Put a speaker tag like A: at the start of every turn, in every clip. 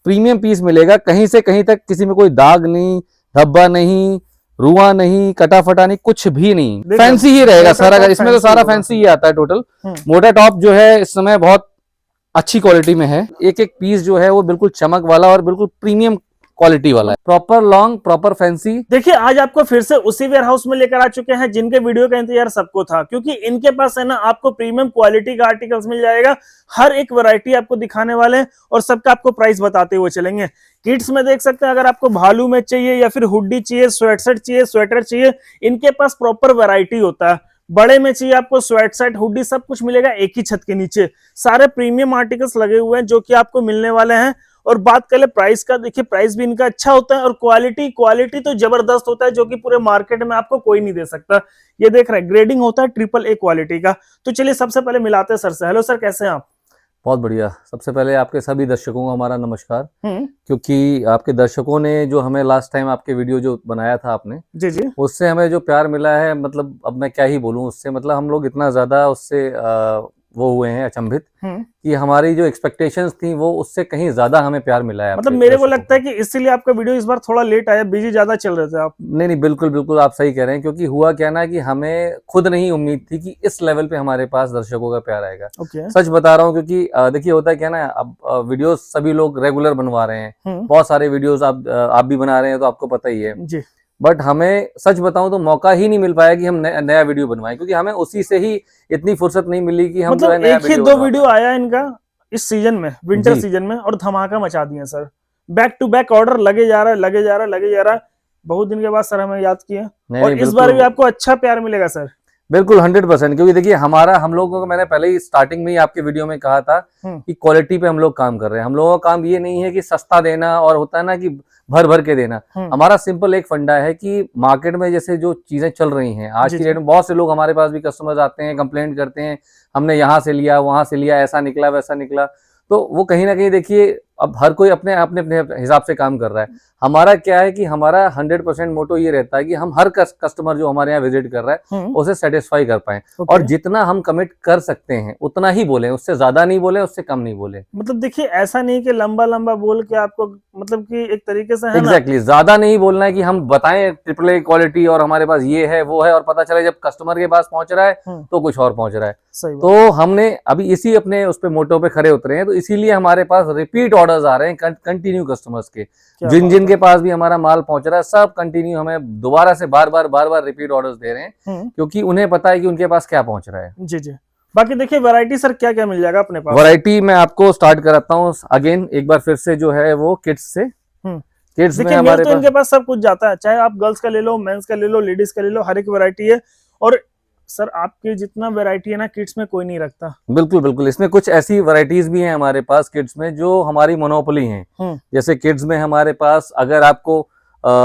A: Premium piece मिलेगा, कहीं से कहीं तक किसी में कोई दाग नहीं, धब्बा नहीं, रुआ नहीं, कटा फटा नहीं, कुछ भी नहीं, फैंसी ही रहेगा सारा। इसमें तो सारा फैंसी ही आता है टोटल। मोटा टॉप जो है इस समय बहुत अच्छी क्वालिटी में है। एक एक पीस जो है वो बिल्कुल चमक वाला और बिल्कुल प्रीमियम क्वालिटी वाला है, प्रॉपर लॉन्ग, प्रॉपर फैंसी।
B: देखिए आज आपको फिर से उसी वेयर हाउस में लेकर आ चुके हैं जिनके वीडियो का इंतजार सबको था, क्योंकि इनके पास है ना आपको प्रीमियम क्वालिटी का आर्टिकल्स मिल जाएगा। हर एक वैरायटी आपको दिखाने वाले हैं और सबका आपको प्राइस बताते हुए चलेंगे। किड्स में देख सकते हैं, अगर आपको भालू में चाहिए या फिर हुडी चाहिए, स्वेटशर्ट चाहिए, स्वेटर चाहिए, इनके पास प्रॉपर वैरायटी होता है। बड़े में चाहिए आपको स्वेटशर्ट, हुडी, सब कुछ मिलेगा एक ही छत के नीचे। सारे प्रीमियम आर्टिकल्स लगे हुए हैं जो कि आपको मिलने वाले हैं। और बात करें प्राइस का, देखिए प्राइस भी इनका अच्छा होता है और क्वालिटी तो जबरदस्त होता है, जो कि पूरे मार्केट में आपको कोई नहीं दे सकता। ये देख रहे हैं ग्रेडिंग होता है AAA क्वालिटी का। तो चलिए सबसे पहले मिलाते हैं सर से। हेलो सर, कैसे हैं आप?
A: बहुत बढ़िया। सबसे पहले आपके सभी दर्शकों को हमारा नमस्कार। क्योंकि आपके दर्शकों ने जो हमें लास्ट टाइम आपके वीडियो जो बनाया था आपने, जी, उससे हमें जो प्यार मिला है, मतलब अब मैं क्या ही बोलूं उससे, मतलब हम लोग इतना ज्यादा उससे वो हुए हैं अचंभित कि हमारी जो एक्सपेक्टेशंस थी वो उससे कहीं ज्यादा हमें प्यार मिला है।
B: मतलब मेरे को लगता है कि इसीलिए आपका वीडियो इस बार थोड़ा लेट आया, बिजी ज्यादा चल रहे थे आप।
A: नहीं, बिल्कुल बिल्कुल आप सही कह रहे हैं। क्योंकि हुआ क्या ना कि हमें खुद नहीं उम्मीद थी कि इस लेवल पे हमारे पास दर्शकों का प्यार आएगा। सच बता रहा हूँ, क्योंकि देखिए होता है क्या ना, अब वीडियोस सभी लोग रेगुलर बनवा रहे हैं, बहुत सारे वीडियोस आप भी बना रहे हैं, तो आपको पता ही है जी। बट हमें सच बताऊं तो मौका ही नहीं मिल पाया कि हम नया वीडियो बनवाएं, क्योंकि हमें उसी से ही इतनी फुर्सत नहीं मिली कि हम
B: मतलब जो है एक ही 2 वीडियो आया इनका इस सीजन में, विंटर सीजन में, और धमाका मचा दिया sir. Back to back order लगे जा रहा है। बहुत दिन के बाद सर हमें याद किया, और इस बार भी आपको अच्छा प्यार मिलेगा सर।
A: बिल्कुल 100%। क्योंकि देखिए हम लोगों को मैंने पहले ही स्टार्टिंग में ही आपके वीडियो में कहा था कि क्वालिटी पे हम लोग काम कर रहे हैं। हम लोगों का काम ये नहीं है कि सस्ता देना और होता है ना कि भर भर के देना। हमारा सिंपल एक फंडा है कि मार्केट में जैसे जो चीजें चल रही हैं आज की डेट में, बहुत से लोग हमारे पास भी कस्टमर्स आते हैं, कंप्लेंट करते हैं, हमने यहाँ से लिया, वहां से लिया, ऐसा निकला वैसा निकला। तो वो कहीं ना कहीं देखिए अब हर कोई अपने हिसाब से काम कर रहा है। हमारा क्या है कि हमारा 100% मोटो ये रहता है कि हम हर कस्टमर जो हमारे यहाँ विजिट कर रहा है उसे सेटिस्फाई कर पाए, और जितना हम कमिट कर सकते हैं उतना ही बोले, उससे ज्यादा नहीं बोले, उससे कम नहीं बोले।
B: मतलब देखिए ऐसा नहीं कि लंबा बोल के आपको, मतलब कि एक तरीके से है
A: एग्जैक्टली ज्यादा नहीं बोलना है कि हम बताएं AAA क्वालिटी और हमारे पास ये है वो है, और पता चले जब कस्टमर के पास पहुंच रहा है तो कुछ और पहुंच रहा है। तो हमने अभी इसी अपने उस पे मोटो पे खड़े उतरे हैं, तो इसीलिए हमारे पास रिपीट ऑर्डर्स आ रहे हैं कंटिन्यू कस्टमर्स के। जिन के पास भी हमारा माल पहुंच रहा है सब कंटिन्यू हमें दोबारा से बार बार रिपीट ऑर्डर्स दे रहे हैं, क्योंकि उन्हें पता है कि उनके पास क्या पहुंच रहा है।
B: जी। बाकी देखिए वैरायटी सर क्या क्या मिल जाएगा अपने पास?
A: वैरायटी मैं आपको स्टार्ट कराता हूँ अगेन एक बार फिर से, जो है वो किड्स से।
B: किड्स में हमारे तो इनके पास सब कुछ जाता है, चाहे आप गर्ल्स का ले लो, मेंस का ले लो, लेडीज का ले लो, हर एक वैरायटी है। और सर आपके जितना वैरायटी है ना किड्स में कोई नहीं रखता।
A: बिल्कुल। इसमें कुछ ऐसी वैरायटीज भी हैं हमारे पास किड्स में जो हमारी मोनोपोली हैं। जैसे किड्स में हमारे पास अगर आपको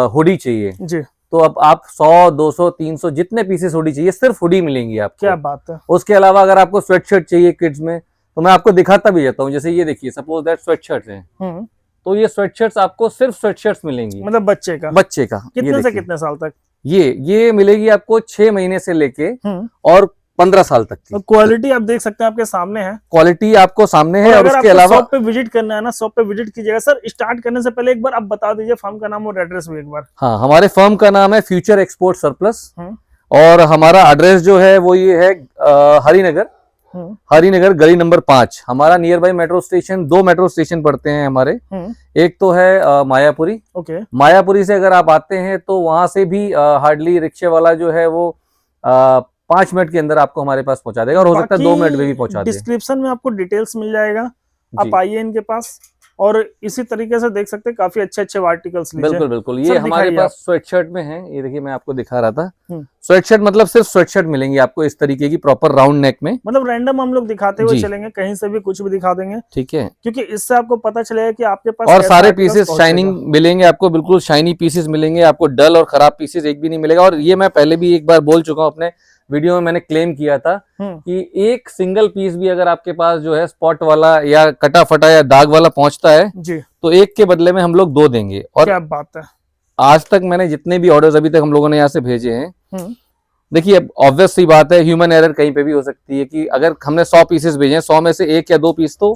A: हुडी चाहिए जी, तो अब आप 100, 200, 300 जितने पीसेस हुडी चाहिए सिर्फ हुडी मिलेंगी आपको।
B: क्या बात है।
A: उसके अलावा अगर आपको स्वेटशर्ट चाहिए किड्स में, तो मैं आपको दिखाता भी जाता हूँ। जैसे ये देखिए, सपोज दैट स्वेटशर्ट्स हैं, तो ये स्वेटशर्ट्स आपको सिर्फ स्वेटशर्ट्स मिलेंगी।
B: मतलब बच्चे का कितने से कितने साल तक?
A: ये मिलेगी आपको 6 महीने से लेके और 15 साल तक की।
B: क्वालिटी आप देख सकते हैं, आपके सामने है,
A: क्वालिटी आपको सामने है। और उसके अलावा
B: शॉप पे विजिट करना है ना, शॉप पे विजिट कीजिएगा। सर स्टार्ट करने से पहले एक बार आप बता दीजिए फर्म का नाम और एड्रेस भी एक बार।
A: हाँ, हमारे फर्म का नाम है फ्यूचर एक्सपोर्ट सरप्लस, और हमारा एड्रेस जो है वो ये है हरिनगर गली नंबर 5। हमारा near by metro station, 2 metro station पड़ते हैं हमारे। एक तो है मायापुरी। मायापुरी से अगर आप आते हैं तो वहां से भी हार्डली रिक्शे वाला जो है वो 5 मिनट के अंदर आपको हमारे पास पहुंचा देगा, और हो सकता है 2 मिनट में भी पहुंचा दे।
B: डिस्क्रिप्शन में आपको डिटेल्स मिल जाएगा, आप आइए इनके पास। और इसी तरीके से देख सकते हैं काफी अच्छे आर्टिकल्स लीजिए।
A: बिल्कुल। ये हमारे पास स्वेटशर्ट में है, ये देखिए मैं आपको दिखा रहा था। स्वेटशर्ट मतलब सिर्फ स्वेटशर्ट मिलेंगी आपको इस तरीके की, प्रॉपर राउंड नेक में।
B: मतलब रैंडम हम लोग दिखाते हुए चलेंगे, कहीं से भी कुछ भी दिखा देंगे,
A: ठीक है,
B: क्योंकि इससे आपको पता चलेगा कि आपके पास
A: और सारे पीसेस शाइनिंग मिलेंगे आपको, बिल्कुल शाइनी पीसेस मिलेंगे आपको, डल और खराब पीसेस एक भी नहीं मिलेगा। और ये मैं पहले भी एक बार बोल चुका हूँ अपने वीडियो में, मैंने क्लेम किया था कि एक सिंगल पीस भी अगर आपके पास जो है स्पॉट वाला या कटा फटा या दाग वाला पहुंचता है जी, तो एक के बदले में हम लोग 2 देंगे। और
B: क्या बात है।
A: आज तक मैंने जितने भी ऑर्डर्स अभी तक हम लोगों ने यहाँ से भेजे हैं, देखिए अब ऑब्वियस सी बात है, ह्यूमन एरर कहीं पे भी हो सकती है कि अगर हमने 100 पीसेस भेजे हैं, 100 में से 1 या 2 पीस तो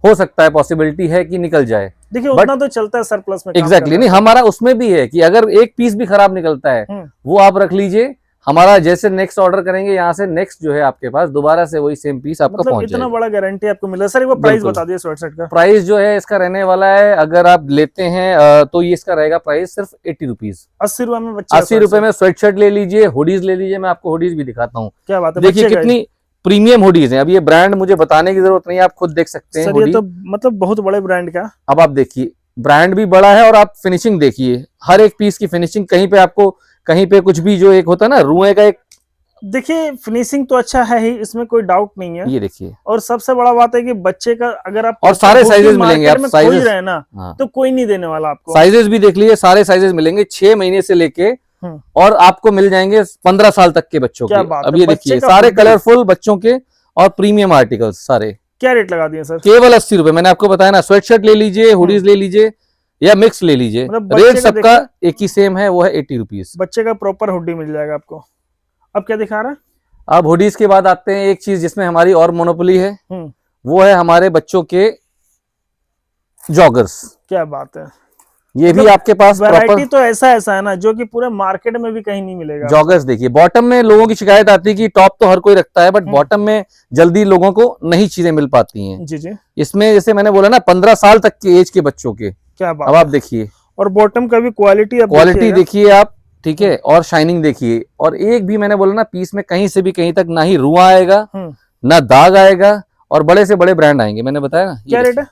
A: हो सकता है, पॉसिबिलिटी है कि निकल जाए।
B: देखिए उतना तो चलता है सरप्लस में।
A: एग्जैक्टली नहीं, हमारा उसमें भी है कि अगर एक पीस भी खराब निकलता है वो आप रख लीजिए, हमारा जैसे नेक्स्ट ऑर्डर करेंगे यहाँ से नेक्स्ट जो है आपके पास दोबारा से वही सेम पीस आपका
B: मतलब
A: पहुंच
B: इतना
A: जाएगा।
B: बड़ा गारंटी आपको मिला। सर एक बार प्राइस बता दिए स्वेटशर्ट का।
A: प्राइस जो है इसका रहने वाला है, अगर आप लेते हैं तो ये इसका रहेगा प्राइस सिर्फ 80 रुपीज।
B: 80 रुपए में बच्चे
A: 80 रुपए में स्वेटशर्ट ले लीजिए, हुडीज ले लीजिए। मैं आपको हुडीज भी दिखाता हूँ,
B: क्या बात है,
A: देखिए कितनी प्रीमियम हुडीज है। अब ये ब्रांड मुझे बताने की जरूरत नहीं है, आप खुद देख सकते हैं।
B: सर ये तो मतलब बहुत बड़े ब्रांड का।
A: अब आप देखिए ब्रांड भी बड़ा है और आप फिनिशिंग देखिए, हर एक पीस की फिनिशिंग, कहीं पे आपको कहीं पे कुछ भी जो एक होता है ना रुए का एक,
B: देखिए फिनिशिंग तो अच्छा है ही, इसमें कोई डाउट नहीं है।
A: ये देखिए,
B: और सबसे बड़ा बात है कि बच्चे का अगर आप
A: और सारे साइजेस मिलेंगे, आप साइजेस
B: रहे ना
A: हाँ,
B: तो कोई नहीं देने वाला आपको।
A: साइजेस भी देख लीजिए, सारे साइजेस मिलेंगे 6 महीने से लेके और आपको मिल जाएंगे 15 साल तक के बच्चों के। अब ये देखिए सारे कलरफुल बच्चों के और प्रीमियम आर्टिकल्स सारे।
B: क्या रेट लगा दिए सर?
A: केवल 80 रुपए। मैंने आपको बताया ना, स्वेटशर्ट ले लीजिए, हुडीज ले लीजिए या मिक्स ले लीजिए, रेट सबका एक ही सेम है, वो है 80 रुपीज।
B: बच्चे का प्रॉपर हुडी मिल जाएगा आपको। अब क्या दिखा रहा है?
A: अब हुडीज के बाद आते हैं एक चीज जिसमें हमारी और मोनोपोली है, वो है हमारे बच्चों के जॉगर्स।
B: क्या बात है,
A: ये भी आपके पास
B: वैरायटी तो ऐसा है ना जो कि पूरे मार्केट में भी कहीं नहीं मिलेगा।
A: जॉगर्स देखिए, बॉटम में लोगों की शिकायत आती है कि टॉप तो हर कोई रखता है बट बॉटम में जल्दी लोगों को नई चीजें मिल पाती हैं।
B: जी जी।
A: इसमें जैसे मैंने बोला ना 15 साल तक के एज के बच्चों के।
B: क्या बात।
A: अब आप देखिए,
B: और बॉटम का भी
A: क्वालिटी देखिए आप, ठीक है, और शाइनिंग देखिए। और एक भी मैंने बोला ना पीस में कहीं से भी कहीं तक ना ही रुआ आएगा ना दाग आएगा, और बड़े से बड़े ब्रांड आएंगे। मैंने बताया ना।
B: क्या रेट है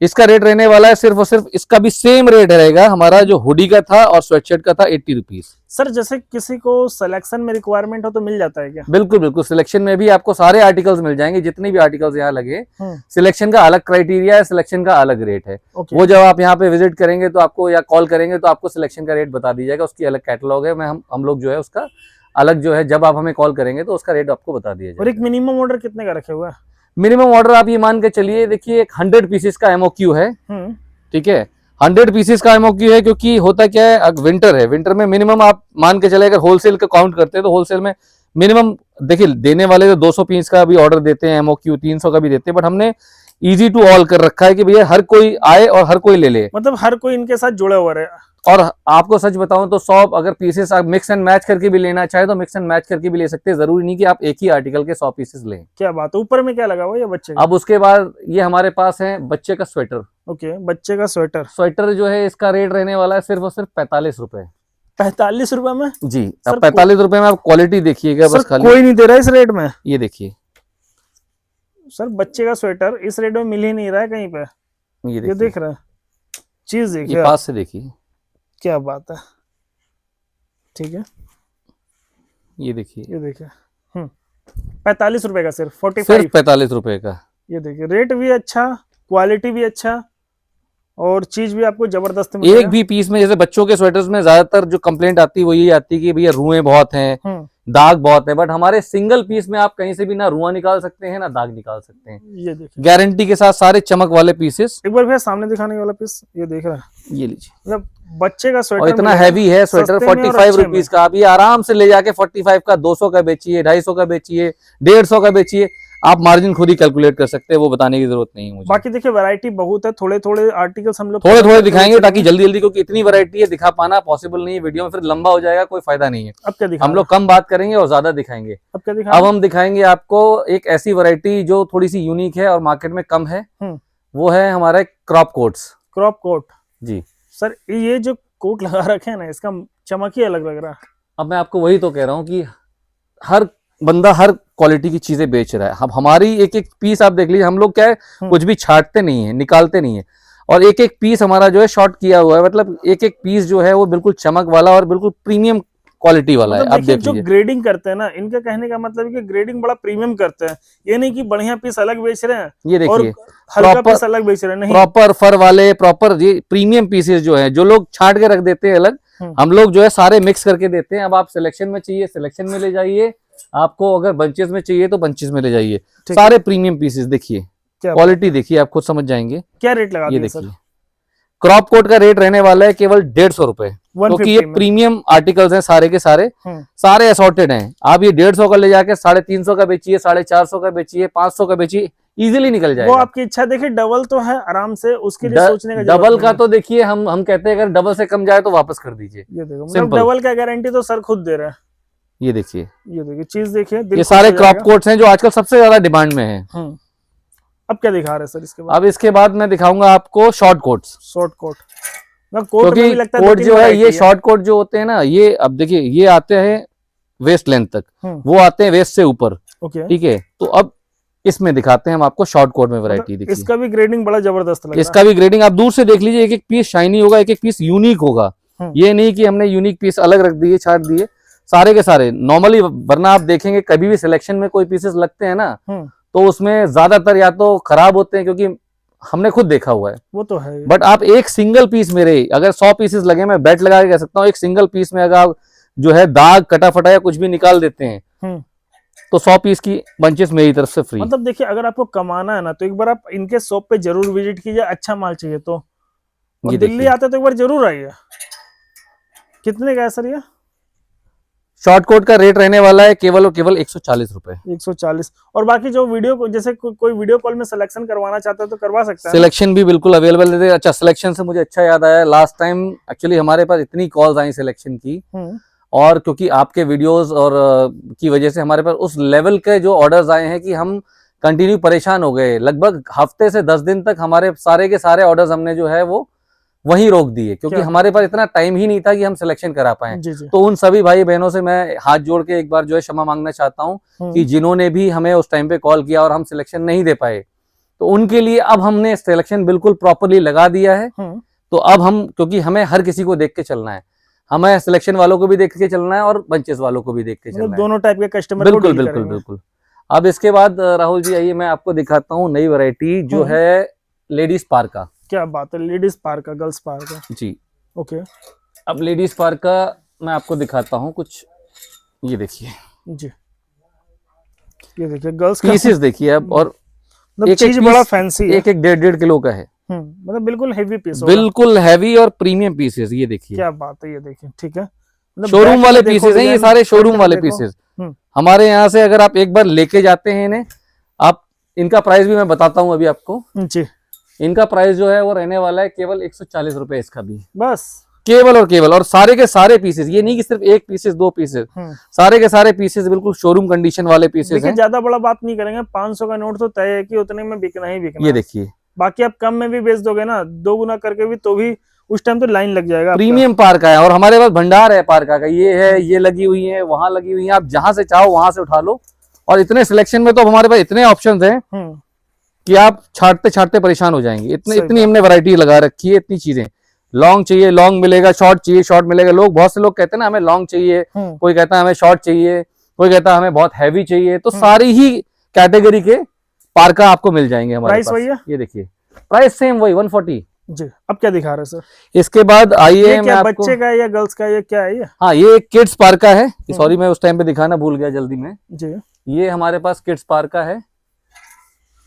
A: इसका? रेट रहने वाला है सिर्फ और सिर्फ, इसका भी सेम रेट रहेगा हमारा जो हुडी का था और स्वेटशर्ट का था, 80 रुपीज।
B: सर जैसे किसी को सिलेक्शन में रिक्वायरमेंट हो तो मिल जाता है क्या?
A: बिल्कुल बिल्कुल, सिलेक्शन में भी आपको सारे आर्टिकल्स मिल जाएंगे, जितने भी आर्टिकल्स यहाँ लगे। सिलेक्शन का अलग क्राइटेरिया है, सिलेक्शन का अलग रेट है। वो जब आप यहाँ पे विजिट करेंगे तो आपको या कॉल करेंगे तो आपको सिलेक्शन का रेट बता दी जाएगा, उसकी अलग कैटलॉग है। हम लोग जो है उसका अलग जो है, जब आप हमें कॉल करेंगे तो उसका रेट आपको बता दिया जाएगा।
B: और एक मिनिमम ऑर्डर कितने का रखे हुआ है?
A: मिनिमम ऑर्डर आप ये मान के चलिए, देखिए 100 पीसेस का एमओक्यू है, ठीक है, 100 पीसेस का एमओक्यू है। क्योंकि होता क्या है, अब विंटर है, विंटर में मिनिमम आप मान के चले, अगर होलसेल का काउंट करते हैं तो होलसेल में मिनिमम देखिए देने वाले तो 200 पीस का भी ऑर्डर देते हैं, एमओक्यू 300 का भी देते हैं, बट हमने इजी टू ऑल कर रखा है कि भैया हर कोई आए और हर कोई ले ले,
B: मतलब हर कोई इनके साथ जुड़ा हुआ रहे।
A: और आपको सच बताऊं तो 100 अगर पीसेस आप मिक्स एंड मैच करके भी लेना चाहे तो मिक्स एंड मैच करके भी ले सकते हैं, जरूरी नहीं कि आप एक ही आर्टिकल के 100 पीसेस लें।
B: क्या बात है, ऊपर में क्या लगा हुआ है बच्चे का?
A: अब उसके बाद ये हमारे पास है बच्चे का स्वेटर।
B: ओके, बच्चे का स्वेटर।
A: स्वेटर जो है इसका रेट रहने वाला है सिर्फ और सिर्फ 45 रुपए।
B: 45 रुपए में?
A: जी। अब 45 रुपए में आप क्वालिटी देखिएगा, बस खाली
B: कोई नहीं दे रहा इस रेट में।
A: ये देखिए
B: सर बच्चे का स्वेटर इस रेट में मिल ही नहीं रहा है कहीं पे। ये देख रहे हैं, चीज देखिए,
A: पास से देखिए,
B: क्या बात है। ठीक है,
A: ये देखिए,
B: ये देखिए 45 रुपए का, सिर्फ 45,
A: सिर्फ 45 रुपए का।
B: ये देखिए रेट भी अच्छा, क्वालिटी भी अच्छा, और चीज भी आपको जबरदस्त
A: मिलेगा। एक भी पीस में, जैसे बच्चों के स्वेटर्स में ज्यादातर जो कंप्लेंट आती है वो यही आती है कि भैया रुएं बहुत हैं, दाग बहुत है, बट हमारे सिंगल पीस में आप कहीं से भी ना रुआ निकाल सकते हैं ना दाग निकाल सकते हैं।
B: ये देखिए
A: गारंटी के साथ सारे चमक वाले पीसेस।
B: एक बार भैया सामने दिखाने वाला पीस, ये देख रहा है,
A: ये लीजिए,
B: मतलब बच्चे का स्वेटर,
A: और इतना हैवी है स्वेटर, 45 रुपीज का। आप ये आराम से ले जाके 45 का 200 का बेचिए, 250 का बेचिए, 150 का बेचिए, आप मार्जिन खुद ही कैलकुलेट कर सकते हैं, वो बताने की जरूरत नहीं है मुझे।
B: बाकी देखिए वैरायटी बहुत है, थोड़े थोड़े आर्टिकल्स हम लोग
A: थोड़े दिखाएंगे ताकि जल्दी जल्दी, क्योंकि इतनी वैरायटी है दिखा पाना पॉसिबल नहीं है वीडियो में, फिर लंबा हो जाएगा, कोई फायदा नहीं है।
B: अब क्या दिखा,
A: हम लोग कम बात करेंगे और ज्यादा दिखाएंगे।
B: अब क्या दिखा?
A: अब हम दिखाएंगे आपको एक ऐसी वैरायटी जो थोड़ी सी यूनिक है और मार्केट में कम है, वो है हमारे क्रॉप कोट्स।
B: क्रॉप कोट
A: जी
B: सर, ये जो कोट लगा रखे हैं ना, इसका चमक ही अलग लग रहा है।
A: अब मैं आपको वही तो कह रहा हूँ कि हर बंदा हर क्वालिटी की चीजें बेच रहा है। अब हमारी एक एक पीस आप देख लीजिए, हम लोग क्या है कुछ भी छाटते नहीं है, निकालते नहीं है, और एक एक पीस हमारा जो है शॉर्ट किया हुआ है, मतलब एक एक पीस जो है वो बिल्कुल चमक वाला और बिल्कुल प्रीमियम क्वालिटी वाला है। आप देख
B: जो ग्रेडिंग करते हैं ना, इनका कहने का मतलब है कि ग्रेडिंग बड़ा प्रीमियम करते हैं, ये नहीं कि बढ़िया पीस अलग बेच रहे हैं,
A: ये देखिए
B: हल्का पीस अलग बेच रहे हैं, नहीं,
A: प्रॉपर फर वाले प्रॉपर ये प्रीमियम पीसेस जो है, जो लोग छाट के रख देते हैं अलग, हम लोग जो है सारे मिक्स करके देते हैं। अब आप सिलेक्शन में चाहिए सिलेक्शन में ले जाइए, आपको अगर बंचेस में चाहिए तो बंचेस में ले जाइए, सारे प्रीमियम पीसेस। देखिए क्वालिटी देखिए, आप खुद समझ जाएंगे।
B: क्या रेट लगा
A: ये देखिए, क्रॉप कोट का रेट रहने वाला है केवल 150 रुपए, क्योंकि ये प्रीमियम आर्टिकल्स हैं सारे के सारे, सारे असॉर्टेड हैं। आप ये 150 का ले जाके 350 का बेचिए, 450 का बेचिए, 500 का बेचिए, इजीली निकल
B: वो
A: जाएगा।
B: आपकी इच्छा, देखिए डबल तो है आराम से, उसके लिए सोचने का जरूरत
A: डबल
B: नहीं
A: का
B: है।
A: तो देखिए हम कहते हैं अगर डबल से कम जाए तो वापस कर दीजिए।
B: ये देखो, मतलब
A: सिंपल।
B: डबल का गारंटी तो सर खुद दे रहा है।
A: ये देखिए,
B: ये देखिए चीज, देखिए दिल
A: ये
B: खुश
A: सारे
B: हो
A: क्रॉप
B: जाएगा।
A: कोट्स हैं जो आजकल सबसे ज्यादा डिमांड में है।
B: अब क्या दिखा रहे हैं सर इसके बाद?
A: अब इसके बाद मैं दिखाऊंगा आपको short coats,
B: short coat. Coat में
A: क्योंकि
B: भी लगता है
A: कोट
B: 2-3
A: जो है
B: वैरायटी
A: ये शॉर्ट कोट जो होते हैं ना, ये अब देखिए ये आते हैं वेस्ट लेंथ तक, वो आते हैं वेस्ट से ऊपर।
B: ओके,
A: ठीक है, तो अब इसमें दिखाते हैं हम आपको शॉर्ट कोट में वैरायटी।
B: मतलब
A: देखिए
B: इसका भी ग्रेडिंग बड़ा जबरदस्त लग रहा
A: इसका भी ग्रेडिंग आप दूर से देख लीजिए, एक एक पीस शाइनी होगा, एक एक पीस यूनिक होगा। ये नहीं कि हमने यूनिक पीस अलग रख दिए, छाट दिए, सारे के सारे नॉर्मली। वरना आप देखेंगे कभी भी सिलेक्शन में कोई पीसेस लगते हैं ना, तो उसमें ज्यादातर या तो खराब होते हैं, क्योंकि हमने खुद देखा हुआ है।
B: वो तो है।
A: बट आप एक सिंगल पीस मेरे, अगर 100 पीसेस लगे, मैं बेट लगा के कह सकता हूँ, एक सिंगल पीस में अगर आप जो है दाग कटा फटा या कुछ भी निकाल देते हैं तो 100 पीस की बंचेस मेरी तरफ से फ्री।
B: मतलब देखिए, अगर आपको कमाना है ना तो एक बार आप इनके शॉप पे जरूर विजिट कीजिए, अच्छा माल चाहिए तो। और
A: ये
B: दिल्ली
A: देखिए,
B: आते तो एक बार जरूर आइए। कितने का है सर ये?
A: शॉर्ट कोट का रेट रहने वाला है केवल और केवल 140 रुपए।
B: 140। और बाकी जो वीडियो को, जैसे कोई वीडियो कॉल में सिलेक्शन करवाना चाहता है तो करवा सकता है।
A: सिलेक्शन भी बिल्कुल अवेलेबल है। अच्छा, सिलेक्शन से मुझे अच्छा याद आया, लास्ट टाइम एक्चुअली हमारे पास इतनी कॉल्स आई सिलेक्शन की, और क्योंकि आपके वीडियोस और की वजह से हमारे पास उस लेवल के जो ऑर्डर्स आए हैं कि हम कंटिन्यू परेशान हो गए। लगभग हफ्ते से 10 दिन तक हमारे सारे के सारे ऑर्डर्स हमने जो है वो वहीं रोक दिए, क्योंकि हमारे पास इतना टाइम ही नहीं था कि हम सिलेक्शन करा पाए। तो उन सभी भाई बहनों से मैं हाथ जोड़ के एक बार जो है क्षमा मांगना चाहता हूं कि जिन्होंने भी हमें उस टाइम पे कॉल किया और हम सिलेक्शन नहीं दे पाए, तो उनके लिए अब हमने सिलेक्शन बिल्कुल प्रॉपरली लगा दिया है। तो अब हम, क्योंकि हमें हर किसी को देख के चलना है, हमें सिलेक्शन वालों को भी देख के चलना है और बंचेस वालों को भी देख के चलना है,
B: दोनों टाइप के कस्टमर।
A: बिल्कुल बिल्कुल बिल्कुल। अब इसके बाद राहुल जी आइए, मैं आपको दिखाता हूँ नई वैरायटी जो है लेडीज पार्का।
B: क्या बात है, लेडीज पार्का, गर्ल्स पार्का
A: जी।
B: ओके।
A: अब लेडीज पार्का मैं आपको दिखाता हूँ कुछ, ये देखिए
B: जी, ये देखिए गर्ल्स
A: पीसेस देखिए अब, और
B: एक चीज बड़ा फैंसी है।
A: एक 1.5 किलो का है,
B: मतलब बिल्कुल हेवी पीस,
A: बिल्कुल हैवी और प्रीमियम पीसेस। ये देखिए,
B: क्या बात है, ये देखिए, ठीक है,
A: शोरूम वाले पीसेस हैं ये सारे, शोरूम वाले पीसेस हमारे यहाँ से। अगर आप एक बार लेके जाते हैं इन्हें, आप इनका प्राइस भी मैं बताता हूँ अभी आपको जी। इनका प्राइस जो है वो रहने वाला है केवल 140 रुपए, इसका भी बस, केवल और केवल। और सारे के सारे पीसेस, ये नहीं कि सिर्फ एक पीसेस दो पीसेस, सारे के सारे पीसेस बिल्कुल शोरूम कंडीशन वाले पीसेस हैं।
B: ज्यादा बड़ा बात नहीं करेंगे, 500 का नोट तो तय है कि उतने में बिकना ही बिकना।
A: ये देखिए,
B: बाकी आप कम में भी बेच दोगे ना, 2 गुना करके भी, तो भी उस टाइम तो लाइन लग जाएगा।
A: प्रीमियम पार्का है और हमारे पास भंडार है पार्का का, ये है, ये लगी हुई है, वहां लगी हुई है, आप जहां से चाहो वहां से उठा लो। और इतने सिलेक्शन में तो हमारे पास इतने ऑप्शंस हैं कि आप छाटते छाटते परेशान हो जाएंगे। इतनी हमने वैरायटी लगा रखी है, इतनी चीजें। लॉन्ग चाहिए लॉन्ग मिलेगा, शॉर्ट चाहिए शॉर्ट मिलेगा। बहुत से लोग कहते हैं ना हमें लॉन्ग चाहिए, कोई कहता है हमें शॉर्ट चाहिए, कोई कहता है हमें बहुत हैवी चाहिए। तो सारी ही कैटेगरी के पार्का आपको मिल जाएंगे हमारे पास। ये देखिए प्राइस सेम वही 140
B: जी। अब क्या दिखा रहे हैं सर?
A: इसके बाद आइए, मैं आपको,
B: बच्चे का या गर्ल्स का, ये क्या है ये?
A: हाँ, ये किड्स पार्का है। सॉरी मैं उस टाइम पे दिखाना भूल गया जल्दी में जी। ये हमारे पास किड्स पार्का है।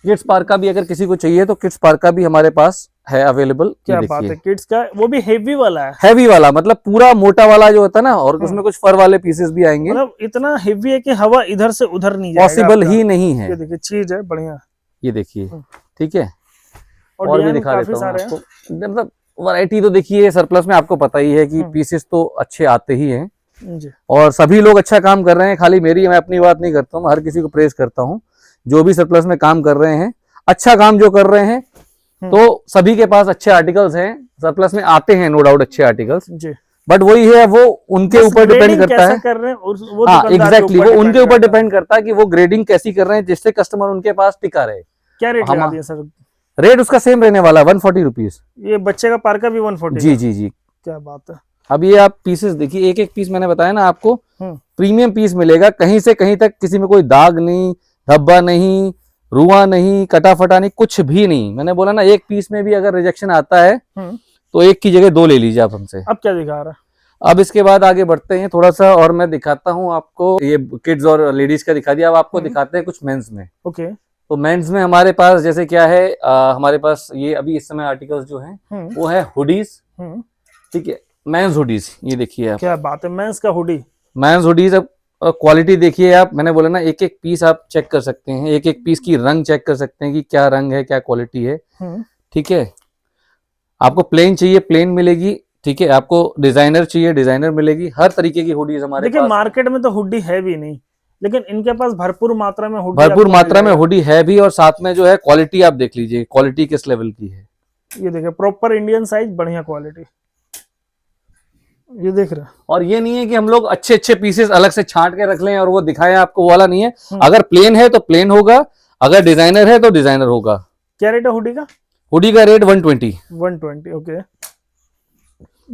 A: किड्स पार्का भी अगर किसी को चाहिए तो किड्स पार्का भी हमारे पास है अवेलेबल।
B: क्या बात है, किड्स का वो भी हेवी वाला है।
A: हेवी वाला मतलब पूरा मोटा वाला जो होता है ना, और उसमें कुछ फर वाले पीसेस भी आएंगे।
B: मतलब इतना हेवी है कि हवा इधर से उधर नहीं जाएगा,
A: पॉसिबल ही नहीं है।
B: ये देखिए चीज है बढ़िया।
A: ये देखिए, ठीक है, और भी दिखा देता हूँ आपको। मतलब वैरायटी तो देखिए सरप्लस में, आपको पता ही है कि पीसेस तो अच्छे आते ही हैं और सभी लोग अच्छा काम कर रहे हैं। खाली मेरी, मैं अपनी बात नहीं करता हूँ, हर किसी को प्रेज करता हूँ। जो भी सरप्लस में काम कर रहे हैं, अच्छा काम जो कर रहे हैं, तो सभी के पास अच्छे आर्टिकल्स हैं, सरप्लस में आते हैं नो डाउट अच्छे आर्टिकल्स। बट वही है, वो उनके ऊपर डिपेंड करता है। हाँ एग्जैक्टली, वो उनके ऊपर डिपेंड करता है कि वो ग्रेडिंग कैसी कर रहे हैं, जिससे कस्टमर उनके पास टिका रहे।
B: क्या रेट लगा दिया सर?
A: रेट उसका सेम रहने वाला है 140 रुपीज।
B: ये बच्चे का पार्का भी 140?
A: जी जी जी।
B: क्या बात है।
A: अब ये आप पीसेस देखिए, एक एक पीस मैंने बताया ना आपको, प्रीमियम पीस मिलेगा। कहीं से कहीं तक किसी में कोई दाग नहीं, धब्बा नहीं, रुआ नहीं, कटा फटा नहीं, कुछ भी नहीं। मैंने बोला ना, एक पीस में भी अगर रिजेक्शन आता है तो एक की जगह 2 ले लीजिए आप हमसे।
B: अब क्या दिखा रहा है?
A: अब इसके बाद आगे बढ़ते हैं थोड़ा सा, और मैं दिखाता हूँ आपको। ये किड्स और लेडीज का दिखा दिया, अब आपको दिखाते हैं कुछ मेंस में।
B: ओके।
A: तो मेंस में हमारे पास जैसे क्या है, हमारे पास ये अभी इस समय आर्टिकल्स जो हैं वो है हुडीज। ठीक है, मेंस हुडीज, ये देखिए आप।
B: क्या बात है, मेंस का हुडी।
A: Mains hoodies. अब और क्वालिटी देखिए आप, मैंने बोला ना एक एक पीस आप चेक कर सकते हैं, एक एक पीस की रंग चेक कर सकते हैं कि क्या रंग है, क्या क्वालिटी है। ठीक है, आपको प्लेन चाहिए प्लेन मिलेगी, ठीक है, आपको डिजाइनर चाहिए डिजाइनर मिलेगी, हर तरीके की हुडीज हमारे
B: देखिए
A: पास।
B: मार्केट में तो हुडी है भी नहीं, लेकिन इनके पास भरपूर मात्रा में हुडी
A: भरपूर
B: आपको
A: मात्रा में
B: मिल
A: हुडी है भी, और साथ में जो है क्वालिटी आप देख लीजिए, क्वालिटी किस लेवल की है।
B: जाएगा। ये देखिए प्रॉपर इंडियन साइज, बढ़िया क्वालिटी, ये देख रहे हैं।
A: और ये नहीं है कि हम लोग अच्छे अच्छे पीसेस अलग से छांट के रख लें और वो दिखाएं आपको, वो वाला नहीं है। अगर प्लेन है तो प्लेन होगा, अगर डिजाइनर है तो डिजाइनर होगा।
B: क्या रेट है हुडी का?
A: हुडी का रेट 120।
B: 120, ओके।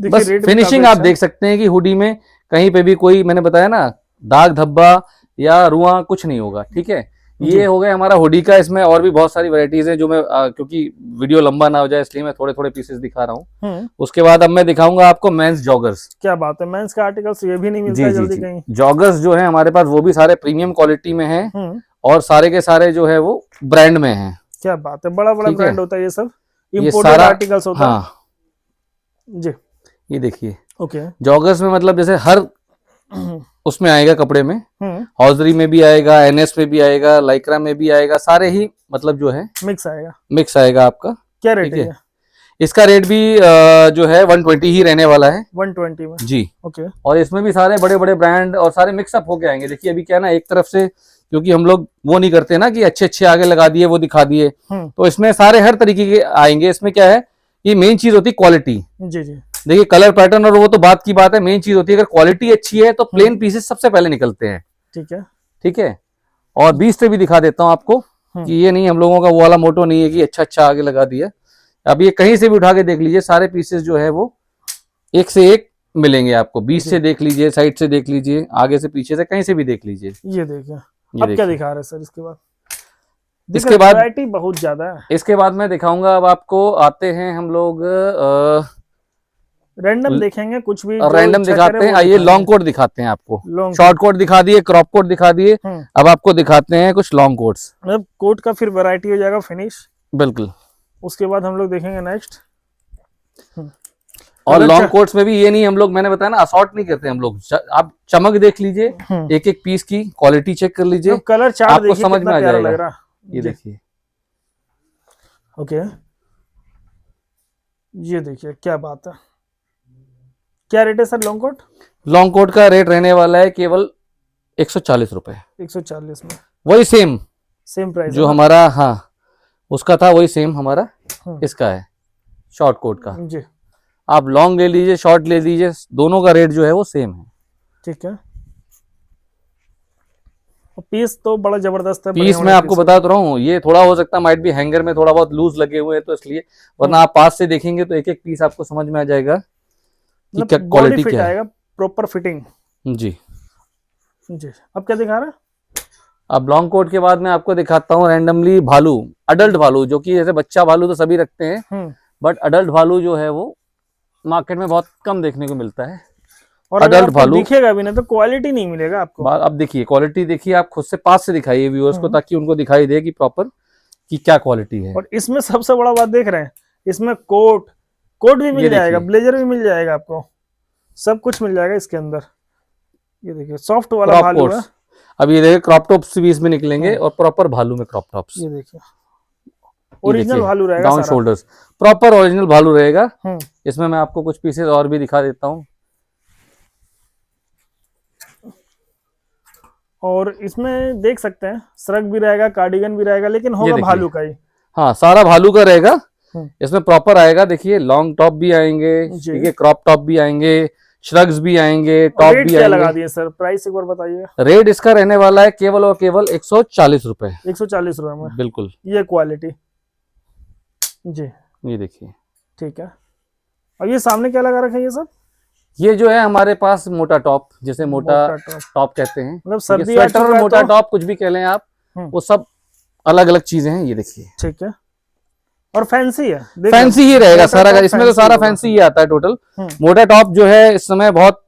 A: बस फिनिशिंग आप देख सकते हैं कि हुडी में कहीं पे भी कोई, मैंने बताया ना, दाग धब्बा या रुआ कुछ नहीं होगा। ठीक है, ये हो गया हमारा हुडी का। इसमें और भी बहुत सारी वैरायटीज हैं जो मैं क्योंकि वीडियो लंबा ना हो जाए इसलिए मैं थोड़े थोड़े पीसेस दिखा रहा हूँ। उसके बाद अब मैं दिखाऊंगा आपको मेंस जॉगर्स।
B: क्या बात है, मेंस का आर्टिकल्स ये भी नहीं मिलता जल्दी कहीं।
A: जॉगर्स जो है हमारे पास वो भी सारे प्रीमियम क्वालिटी में है, और सारे के सारे जो है वो ब्रांड में है।
B: क्या बात है, बड़ा बड़ा ब्रांड होता है ये सब,
A: ये
B: इंपोर्टेड
A: सारा
B: आर्टिकल्स होता है।
A: हाँ
B: जी,
A: ये देखिए
B: ओके।
A: जॉगर्स में मतलब जैसे हर उसमें आएगा, कपड़े में, हॉजरी में भी आएगा, एनएस में भी आएगा, लाइक्रा में भी आएगा, सारे ही मतलब जो है मिक्स आएगा आपका।
B: क्या रेट है?
A: इसका रेट भी जो है 120 ही रहने वाला है।
B: 120 में,
A: जी,
B: ओके।
A: और इसमें भी सारे बड़े बड़े ब्रांड और सारे मिक्सअप होके आएंगे। देखिए अभी क्या ना, एक तरफ से क्योंकि हम लोग वो नहीं करते ना कि अच्छे अच्छे आगे लगा दिए वो दिखा दिए, तो इसमें सारे हर तरीके के आएंगे। इसमें क्या है, ये मेन चीज होती है क्वालिटी।
B: जी जी,
A: देखिए कलर पैटर्न और वो तो बात की बात है, मेन चीज होती है अगर क्वालिटी अच्छी है तो प्लेन पीसेस सबसे पहले निकलते हैं।
B: ठीक है,
A: ठीक है। और 20 से भी दिखा देता हूं आपको कि ये नहीं, हम लोगों का वो वाला मोटो नहीं है कि अच्छा अच्छा आगे लगा दिया। अब ये कहीं से भी उठा के देख लीजिए, सारे पीसेस जो है वो एक से एक मिलेंगे आपको। 20 से देख लीजिए, साइड से देख लीजिए, आगे से पीछे से कहीं से भी देख लीजिए।
B: ये देखिए अब क्या दिखा रहे हैं सर इसके बाद?
A: इसके बाद
B: वैरायटी बहुत ज्यादा है।
A: इसके बाद मैं दिखाऊंगा अब आपको। आते हैं हम लोग
B: रैंडम देखेंगे, कुछ भी
A: रैंडम दिखाते हैं। आइए लॉन्ग कोट दिखाते हैं आपको। शॉर्ट कोट दिखा दिए, क्रॉप कोट दिखा दिए, अब आपको दिखाते हैं कुछ लॉन्ग कोट्स।
B: मतलब कोट का फिर वैरायटी हो जाएगा फिनिश।
A: बिल्कुल।
B: उसके बाद हम लोग देखेंगे नेक्स्ट।
A: और लॉन्ग कोट्स में भी ये नहीं, हम लोग मैंने बताया ना असॉर्ट नहीं करते हम लोग। आप चमक देख लीजिए, एक एक पीस की क्वालिटी चेक कर लीजिए,
B: कलर चार्ट
A: आपको समझ में आ जाएगा। ये देखिए,
B: ओके, ये देखिए क्या बात है। क्या रेट है sir long coat?
A: Long coat का रेट रहने वाला है केवल 140 रुपए।
B: 140 में
A: वही सेम
B: प्राइस
A: जो हमारा, हाँ उसका था वही सेम हमारा इसका है, शॉर्ट कोट का।
B: जी,
A: आप लॉन्ग ले लीजिए, शॉर्ट ले लीजिए, दोनों का रेट जो है वो सेम है।
B: ठीक है। पीस तो बड़ा जबरदस्त है।
A: पीस मैं आपको बता तो रहा हूँ, ये थोड़ा हो सकता है माइट भी हैंगर में थोड़ा बहुत लूज लगे हुए हैं तो इसलिए, वरना आप पास से देखेंगे तो एक एक पीस आपको समझ में आ जाएगा कि क्या क्वालिटी क्या है।
B: Proper fitting.
A: जी
B: जी, अब क्या दिखा रहा है?
A: अब लॉन्ग कोट के बाद मैं आपको दिखाता हूँ रैंडमली भालू, अडल्ट भालू, जो कि जैसे बच्चा भालू तो सभी रखते हैं, बट अडल्ट भालू जो है वो मार्केट में बहुत कम देखने को मिलता है।
B: और अडल्ट भालू दिखेगा भी नहीं तो क्वालिटी नहीं मिलेगा आपको।
A: अब देखिए क्वालिटी देखिए, आप खुद से पास से दिखाइए व्यूअर्स को, ताकि उनको दिखाई दे कि प्रॉपर कि क्या क्वालिटी है।
B: और इसमें सबसे बड़ा बात देख रहे हैं, इसमें कोट भी मिल जाएगा, ब्लेजर भी मिल जाएगा, आपको सब कुछ मिल जाएगा इसके अंदर। ये देखिए सॉफ्ट वाला भालू है।
A: अब ये देखिए क्रॉप टॉप्स भी इसमें निकलेंगे, और प्रॉपर भालू में क्रॉप टॉप्स।
B: ये देखिए ओरिजिनल भालू रहेगा,
A: डाउन शोल्डर्स प्रॉपर ओरिजिनल भालू रहेगा। इसमें मैं आपको कुछ पीसेस और भी दिखा देता हूँ।
B: और इसमें देख सकते हैं श्रग भी रहेगा, कार्डिगन भी रहेगा, लेकिन होगा भालू का ही।
A: हाँ सारा भालू का रहेगा। इसमें प्रॉपर आएगा, देखिए लॉन्ग टॉप भी आएंगे, ठीक है, क्रॉप टॉप भी आएंगे, श्रग्स भी आएंगे, टॉप भी आएंगे।
B: लगा दिए सर, प्राइस एक बार बताइए।
A: रेट इसका रहने वाला है केवल और केवल 140 रुपए।
B: 140 रुपए में,
A: बिल्कुल।
B: ये क्वालिटी जी,
A: ये देखिए,
B: ठीक है। और ये सामने क्या लगा रखा है ये सब?
A: ये जो है हमारे पास मोटा टॉप, जैसे मोटा टॉप कहते हैं,
B: मतलब सर्दी
A: स्वेटर और मोटा टॉप कुछ भी कह लें आप, वो सब अलग अलग चीजें हैं। ये देखिए,
B: ठीक है। और फैंसी है,
A: फैंसी ही रहेगा सारा, इसमें तो सारा फैंसी ही आता है टोटल। मोटा टॉप जो है इस समय बहुत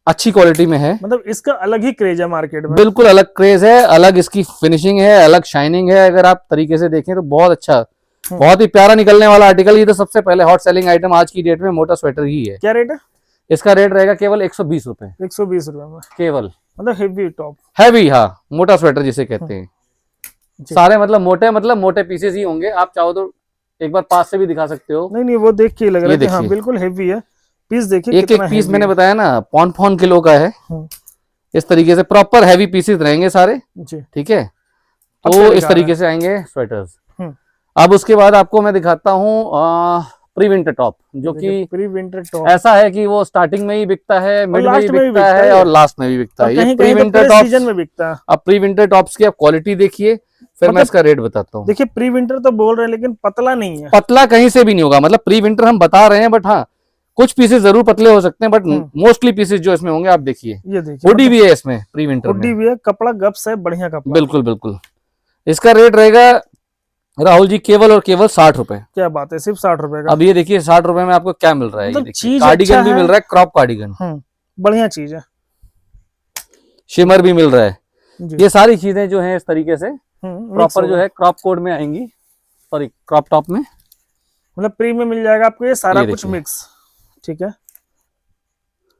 A: अच्छी क्वालिटी में है,
B: मतलब इसका अलग ही क्रेज है मार्केट में।
A: बिल्कुल अलग क्रेज है, अलग इसकी फिनिशिंग है, अलग शाइनिंग है। अगर आप तरीके से देखें तो बहुत अच्छा, बहुत ही प्यारा निकलने वाला आर्टिकल। ये तो सबसे पहले हॉट सेलिंग आइटम आज की डेट में मोटा स्वेटर ही है।
B: क्या रेट है
A: इसका? रेट रहेगा केवल 120 रुपए।
B: 120 रुपए में
A: केवल।
B: मतलब हेवी टॉप,
A: हैवी, हाँ मोटा स्वेटर जिसे कहते हैं।
B: जी।
A: सारे मतलब मोटे पीसेस ही होंगे। आप चाहो तो एक बार पास से भी दिखा सकते हो।
B: नहीं नहीं, वो देख के ही लग रहा
A: ये
B: है कि हाँ
A: देखिए,
B: बिल्कुल हेवी है। पीस देखिए
A: एक
B: कितना
A: एक पीस
B: हेवी
A: मैंने
B: है।
A: बताया ना पौन किलो का है। इस तरीके से प्रॉपर हैवी पीसेस रहेंगे सारे,
B: जी।
A: ठीक है।
B: अब क्या
A: तो इस
B: दिखा रहा
A: तरीके से आएंगे स्वेटर्स।
B: हम्म।
A: अब उसके बाद आपको मैं दिखाता हूँ प्री विंटर टॉप, जो कि
B: प्री विंटर टॉप,
A: ऐसा है कि वो स्टार्टिंग में ही बिकता है, मिड में ही
B: लास्ट में भी
A: बिकता
B: बिकता
A: है
B: है
A: और लास्ट में भी बिकता
B: और
A: है। ये
B: कहीं
A: प्री
B: कहीं तो
A: विंटर
B: पूरे
A: टॉप्स।
B: सीजन में बिकता है।
A: अब प्री विंटर टॉप्स की आप क्वालिटी देखिए, फिर मैं
B: मतलब
A: इसका रेट बताता हूँ।
B: देखिए प्री विंटर तो बोल रहे हैं लेकिन पतला नहीं है।
A: पतला कहीं से भी नहीं होगा, मतलब प्री विंटर हम बता रहे हैं, बट हाँ कुछ पीसेस जरूर पतले हो सकते हैं, बट मोस्टली पीसेस जो इसमें होंगे आप देखिए।
B: ये देखिए
A: हुडी भी है इसमें प्री विंटर
B: हुडी
A: में।
B: भी है, कपड़ा गप्स है, बढ़िया कपड़ा।
A: बिल्कुल बिल्कुल। इसका रेट रहेगा राहुल जी केवल और केवल 60 रुपए।
B: क्या बात है, सिर्फ 60 रुपए का।
A: अब ये देखिए 60 रुपए में आपको क्या मिल रहा है। ये
B: मतलब
A: देखिए
B: चीज
A: कार्डिगन
B: अच्छा
A: भी
B: है।
A: मिल रहा है, क्रॉप कार्डिगन,
B: बढ़िया चीज है।
A: शिमर भी मिल रहा है।
B: जी।
A: ये सारी चीजें जो है इस तरीके से
B: मिक्स
A: प्रॉपर जो
B: होगा।
A: है क्रॉप कोड में आएंगी, सॉरी क्रॉप टॉप में।
B: मतलब प्री में मिल जाएगा आपको ये सारा
A: ये
B: कुछ
A: देखिए।
B: मिक्स, ठीक है।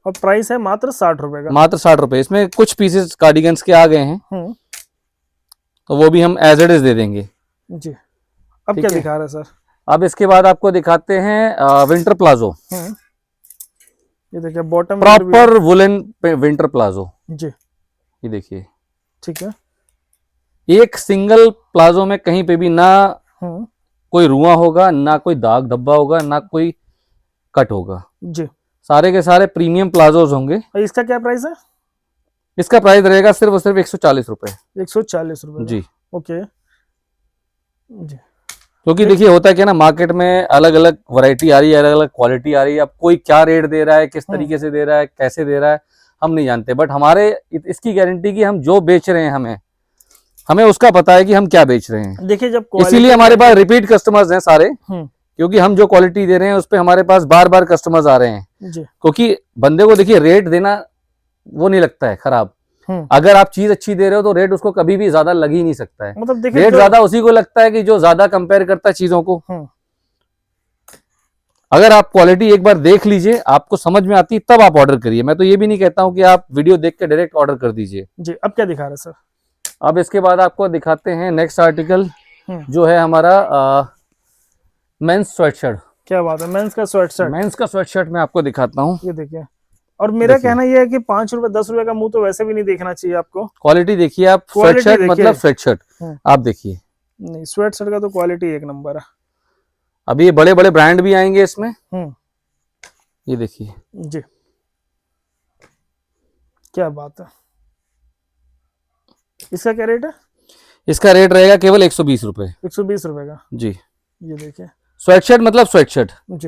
B: और प्राइस है मात्र 60 रुपए का।
A: मात्र 60 रुपए। इसमें कुछ पीसेस कार्डिगन्स के आ गए हैं, तो वो भी हम एज इट इज दे देंगे।
B: जी। अब
A: ठीक
B: क्या
A: है।
B: दिखा रहे हैं सर?
A: अब इसके बाद आपको दिखाते हैं विंटर प्लाजो,
B: ये देखिए bottom
A: proper woollen winter palazzo.
B: जी।
A: ये देखिए,
B: ठीक है।
A: एक सिंगल प्लाजो में कहीं पे भी ना कोई रुआ होगा, ना कोई दाग धब्बा होगा, ना कोई कट होगा।
B: जी।
A: सारे के सारे प्रीमियम प्लाजोज होंगे।
B: और इसका क्या प्राइस है?
A: इसका प्राइस रहेगा सिर्फ और सिर्फ 140 रुपए।
B: 140 रुपए
A: जी।
B: ओके जी।
A: क्योंकि देखिए होता है क्या ना, मार्केट में अलग अलग वैरायटी आ रही है, अलग अलग क्वालिटी आ रही है। अब कोई क्या रेट दे रहा है, किस तरीके से दे रहा है, कैसे दे रहा है, हम नहीं जानते। बट हमारे इसकी गारंटी कि हम जो बेच रहे हैं हमें उसका पता है कि हम क्या बेच रहे हैं।
B: देखिए जब
A: इसीलिए हमारे पास रिपीट कस्टमर्स हैं सारे, क्योंकि हम जो क्वालिटी दे रहे हैं उस पे हमारे पास बार बार कस्टमर्स आ रहे हैं। क्योंकि बंदे को देखिए रेट देना वो नहीं लगता है खराब। अगर आप चीज अच्छी दे रहे हो तो रेट उसको कभी भी ज्यादा लग ही नहीं सकता है।
B: मतलब देखिए
A: रेट ज्यादा उसी को लगता है कि जो ज्यादा कंपेयर करता है चीजों को। अगर आप क्वालिटी एक बार देख लीजिए, आपको समझ में आती तब आप ऑर्डर करिए। मैं तो ये भी नहीं कहता हूं कि आप वीडियो देख के डायरेक्ट ऑर्डर कर दीजिए।
B: जी। अब क्या दिखा रहे सर?
A: अब इसके बाद आपको दिखाते हैं नेक्स्ट आर्टिकल, जो है हमारा मेंस स्वेटशर्ट।
B: क्या बात है, मेंस का स्वेटशर्ट।
A: मेंस का स्वेटशर्ट मैं आपको दिखाता हूँ।
B: ये देखिए, और मेरा कहना यह है कि 5 रुपए 10 रुपए का मुंह तो वैसे भी नहीं देखना चाहिए आपको।
A: क्वालिटी देखिए आप, स्वेटशर्ट मतलब स्वेटशर्ट आप देखिए।
B: नहीं, स्वेटशर्ट का तो क्वालिटी एक नंबर है।
A: अब ये बड़े बड़े ब्रांड भी आएंगे इसमें। ये देखिए
B: जी। क्या बात है, इसका क्या रेट है?
A: इसका रेट रहेगा केवल 120 रुपए।
B: 120 रुपए का
A: जी।
B: ये देखिए,
A: स्वेटशर्ट मतलब स्वेटशर्ट
B: जी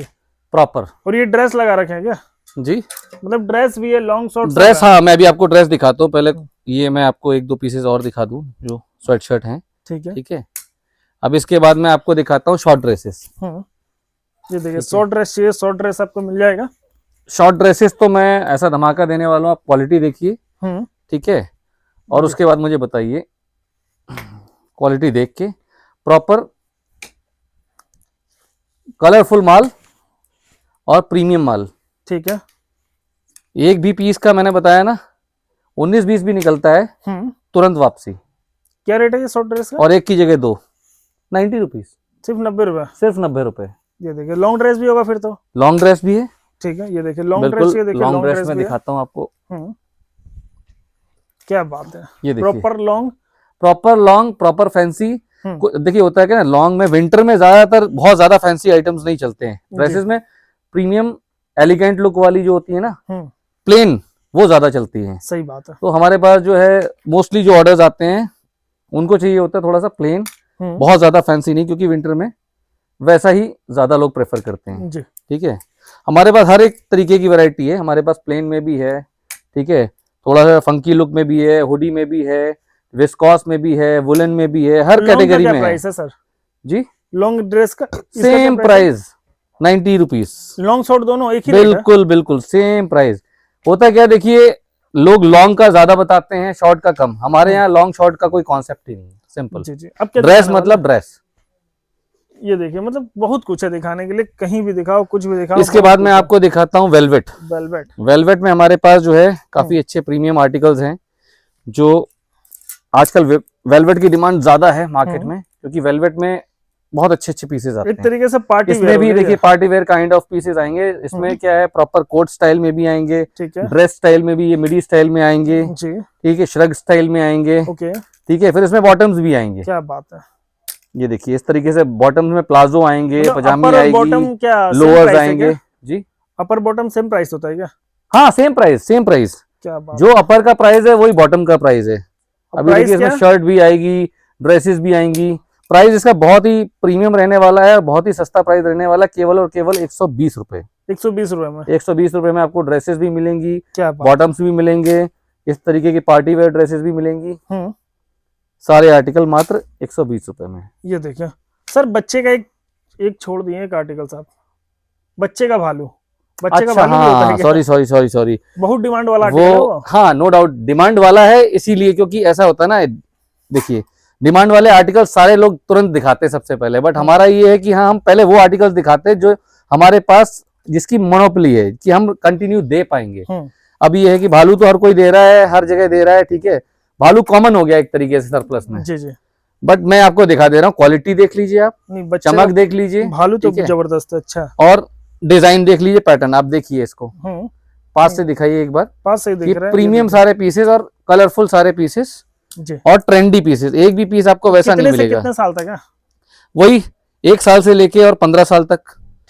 A: प्रॉपर।
B: और ये ड्रेस लगा रखे हैं क्या?
A: जी,
B: मतलब ड्रेस भी है, लॉन्ग शॉर्ट
A: ड्रेस। हाँ, मैं भी आपको ड्रेस दिखाता हूँ। पहले ये मैं आपको एक दो पीसेस और दिखा दूं जो स्वेटशर्ट हैं।
B: ठीक है।
A: ठीक है। अब इसके बाद मैं आपको दिखाता हूँ शॉर्ट ड्रेसेस।
B: ये देखिए, शॉर्ट ड्रेस चाहिए, शॉर्ट ड्रेस आपको मिल जाएगा।
A: शॉर्ट ड्रेसेस तो मैं ऐसा धमाका देने वाला हूँ, आप क्वालिटी देखिए। ठीक है। और उसके बाद मुझे बताइए, क्वालिटी देख के प्रॉपर कलरफुल माल और प्रीमियम माल।
B: ठीक है।
A: एक भी पीस का मैंने बताया ना 19-20 भी निकलता है तुरंत वापसी।
B: क्या रेट है ये शॉर्ट ड्रेस का?
A: और एक की जगह दो, 90 रुपीज।
B: सिर्फ 90 रुपए?
A: सिर्फ 90 रुपए।
B: ये देखिए, लॉन्ग ड्रेस भी होगा फिर तो?
A: लॉन्ग ड्रेस भी है।
B: ठीक है। ये देखिए लॉन्ग ड्रेस, ये देखिए
A: लॉन्ग ड्रेस में दिखाता हूँ आपको।
B: क्या बात है,
A: ये देखिए
B: प्रॉपर लॉन्ग,
A: प्रॉपर फैंसी। देखिए होता है क्या ना, लॉन्ग में विंटर में ज्यादातर बहुत ज्यादा फैंसी आइटम्स नहीं चलते हैं ड्रेसेस में। प्रीमियम एलिगेंट लुक वाली जो होती है ना, प्लेन, वो ज्यादा चलती है।
B: सही बात है।
A: तो हमारे पास जो है मोस्टली जो ऑर्डर्स आते हैं उनको चाहिए होता है थोड़ा सा प्लेन, बहुत ज्यादा फैंसी नहीं, क्योंकि विंटर में वैसा ही ज्यादा लोग प्रेफर करते हैं।
B: जी।
A: ठीक है। हमारे पास हर एक तरीके की वैरायटी है। हमारे पास प्लेन में भी है, ठीक है, थोड़ा सा फंकी लुक में भी है, हुडी में भी है, विस्कॉस में भी है, वुलन में भी है, हर कैटेगरी में है।
B: प्राइस है सर?
A: जी,
B: लॉन्ग ड्रेस का
A: same price 90 rupees.
B: Long short दोनों एक ही?
A: बिल्कुल बिल्कुल सेम प्राइस। होता क्या, देखिए लोग लॉन्ग का ज्यादा बताते हैं, शॉर्ट का कम। हमारे यहाँ लॉन्ग शॉर्ट का कोई कॉन्सेप्ट ही नहीं है, सिंपल।
B: जी जी। अब क्या
A: ड्रेस मतलब ड्रेस।
B: ये देखिए, मतलब बहुत कुछ है दिखाने के लिए, कहीं भी दिखाओ, कुछ भी दिखाओ।
A: इसके बाद मैं आपको दिखाता हूँ वेलवेट।
B: वेलवेट।
A: वेलवेट में हमारे पास जो है काफी अच्छे प्रीमियम आर्टिकल्स हैं। जो आजकल वेलवेट की डिमांड ज्यादा है मार्केट में, क्योंकि वेलवेट में बहुत अच्छे अच्छे पीसेस आते
B: एक
A: हैं।
B: तरीके से पार्टी
A: इसमें भी देखिए party wear kind of pieces आएंगे। इसमें क्या है, प्रॉपर कोट स्टाइल में भी आएंगे,
B: ठीक है
A: ड्रेस स्टाइल में भी, ये मिडी स्टाइल में आएंगे,
B: जी,
A: ठीक है, श्रग स्टाइल में आएंगे,
B: ओके,
A: ठीक है। फिर इसमें बॉटम्स भी आएंगे।
B: क्या बात है।
A: ये देखिए इस तरीके से बॉटम्स में प्लाजो आएंगे,
B: मतलब
A: पजामी
B: अपर और
A: आएगी,
B: बॉटम क्या
A: लोअर्स आएंगे जी।
B: अपर बॉटम सेम प्राइस होता है क्या?
A: हाँ सेम प्राइस, सेम प्राइस।
B: क्या बात,
A: जो अपर का प्राइस है वही बॉटम का प्राइस है। अभी
B: प्राइस
A: देखिए इसमें
B: क्या?
A: शर्ट भी आएगी, ड्रेसेस भी आएंगी। प्राइस इसका बहुत ही प्रीमियम रहने वाला है, बहुत ही सस्ता प्राइस रहने वाला है, केवल और केवल 120 रुपए।
B: 120 रुपए में
A: 120 रुपए में आपको ड्रेसेस भी मिलेंगी,
B: क्या बात।
A: बॉटम्स भी मिलेंगे, इस तरीके की पार्टी वेयर ड्रेसेस भी मिलेंगी।
B: हम्म,
A: सारे आर्टिकल मात्र 120 रुपए में।
B: ये देखिए सर, बच्चे का एक छोड़ दिए एक आर्टिकल साहब, बच्चे का भालू, बच्चे का
A: अच्छा
B: भालू भी होता है
A: हाँ,
B: क्या?
A: सॉरी सॉरी सॉरी सॉरी,
B: बहुत डिमांड वाला आर्टिकल है
A: वो
B: वो।
A: हाँ नो डाउट डिमांड वाला है, इसीलिए क्योंकि ऐसा होता है ना, देखिए डिमांड वाले आर्टिकल सारे लोग तुरंत दिखाते हैं सबसे पहले, बट हमारा ये है कि हाँ हम पहले वो आर्टिकल्स दिखाते हैं जो हमारे पास, जिसकी मोनोपोली है, कि हम कंटिन्यू दे पाएंगे। अब ये है कि भालू तो हर कोई दे रहा है, हर जगह दे रहा है, ठीक है, भालू कॉमन हो गया एक तरीके से सरप्लस में।
B: जी जी,
A: बट मैं आपको दिखा दे रहा हूँ, क्वालिटी देख लीजिए आप,
B: नहीं बच्चे
A: चमक देख लीजिए,
B: भालू तो
A: ठीक है?
B: जबरदस्त है। अच्छा,
A: और डिजाइन देख लीजिए, पैटर्न आप देखिए इसको, पास से दिखाइए एक बार।
B: पास से
A: ये
B: दिख रहा है,
A: प्रीमियम सारे पीसेस और कलरफुल सारे पीसेस
B: जी।
A: और ट्रेंडी पीसेस, एक भी पीस आपको वैसा नहीं
B: कितने से
A: मिलेगा।
B: कितने साल तक है?
A: वही 1 साल से लेके और 15 साल तक,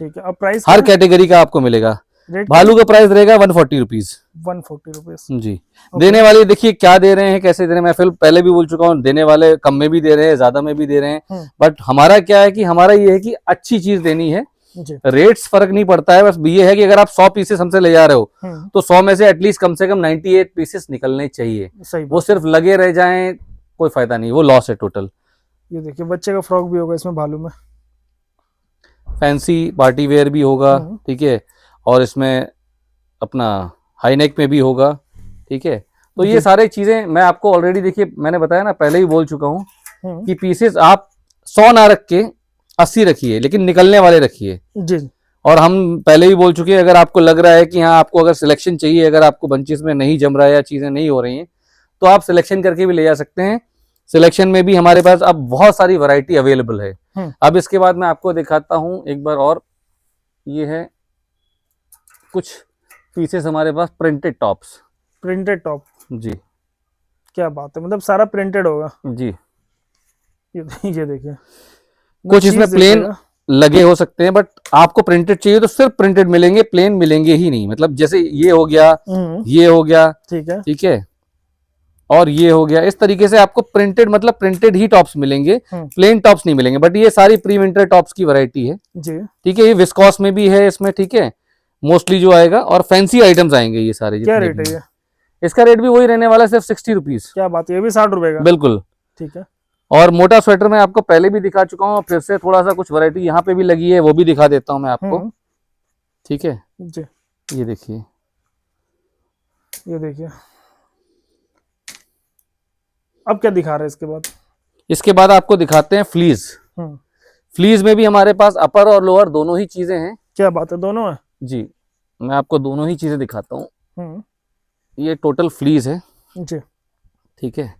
B: ठीक है। और प्राइस
A: हर कैटेगरी का आपको मिलेगा।
B: रेट
A: भालू का प्राइस रहेगा 140 रुपीज
B: 140 रुपीज
A: जी। देने वाले देखिए क्या दे रहे हैं, कैसे दे रहे हैं, मैं फिर पहले भी बोल चुका हूँ, देने वाले कम में भी दे रहे हैं, ज्यादा में भी दे रहे हैं, बट हमारा क्या है कि हमारा ये है कि अच्छी चीज देनी है।
B: जी,
A: रेट्स फर्क नहीं पड़ता है, बस ये है कि अगर आप 100 पीसेस हमसे ले जा रहे हो तो 100 में से एटलीस्ट कम से कम 98 पीसेस निकलने चाहिए।
B: सही
A: वो सिर्फ लगे रह जाएं कोई फायदा नहीं, वो लॉस है टोटल।
B: ये देखिए बच्चे का फ्रॉक भी होगा इसमें भालू में,
A: फैंसी पार्टी वेयर भी होगा, ठीक है, और इसमें अपना हाई नेक में भी होगा, ठीक है। तो ये सारी चीजें मैं आपको ऑलरेडी, देखिए मैंने बताया ना, पहले ही बोल चुका हूँ कि पीसेस आप 100 ना रख के 80 रखिए, लेकिन निकलने वाले रखिए
B: जी।
A: और हम पहले भी बोल चुके हैं, अगर आपको लग रहा है कि हाँ आपको अगर सिलेक्शन चाहिए, अगर आपको बंचेस में नहीं जम रहा है या चीजें नहीं हो रही हैं, तो आप सिलेक्शन करके भी ले जा सकते हैं। सिलेक्शन में भी हमारे पास अब बहुत सारी वैरायटी अवेलेबल है। अब इसके बाद मैं आपको दिखाता हूँ एक बार और, ये है कुछ पीसेस हमारे पास प्रिंटेड टॉप्स।
B: प्रिंटेड टॉप
A: जी,
B: क्या बात है, मतलब सारा प्रिंटेड होगा
A: जी।
B: ये देखिए
A: कुछ इसमें प्लेन लगे हो सकते हैं, बट आपको प्रिंटेड चाहिए तो सिर्फ प्रिंटेड मिलेंगे, प्लेन मिलेंगे ही नहीं। मतलब जैसे ये हो गया, ये हो गया,
B: ठीक है,
A: ठीक है, और ये हो गया, इस तरीके से आपको प्रिंटेड, मतलब प्रिंटेड ही टॉप्स मिलेंगे, प्लेन टॉप्स नहीं मिलेंगे। बट ये सारी प्री विंटर टॉप्स की वैरायटी है
B: जी,
A: ठीक है। ये विस्कॉस में भी है इसमें, ठीक है, मोस्टली जो आएगा, और फैंसी आइटम्स आएंगे ये सारे।
B: क्या रेट है ये?
A: इसका रेट भी वही रहने वाला है, सिर्फ 60 रुपीज।
B: क्या बात है, ये भी 60 रुपए का?
A: बिल्कुल,
B: ठीक है।
A: और मोटा स्वेटर में आपको पहले भी दिखा चुका हूँ, फिर से थोड़ा सा कुछ वैरायटी यहाँ पे भी लगी है, वो भी दिखा देता हूँ मैं आपको, ठीक है
B: जी।
A: ये देखिए,
B: ये देखिए अब क्या दिखा रहे हैं इसके बाद?
A: इसके बाद आपको दिखाते हैं फ्लीज। फ्लीज में भी हमारे पास अपर और लोअर दोनों ही चीजें हैं।
B: क्या बात है, दोनों है
A: जी, मैं आपको दोनों ही चीजें दिखाता हूँ। ये टोटल फ्लीज है
B: जी,
A: ठीक है,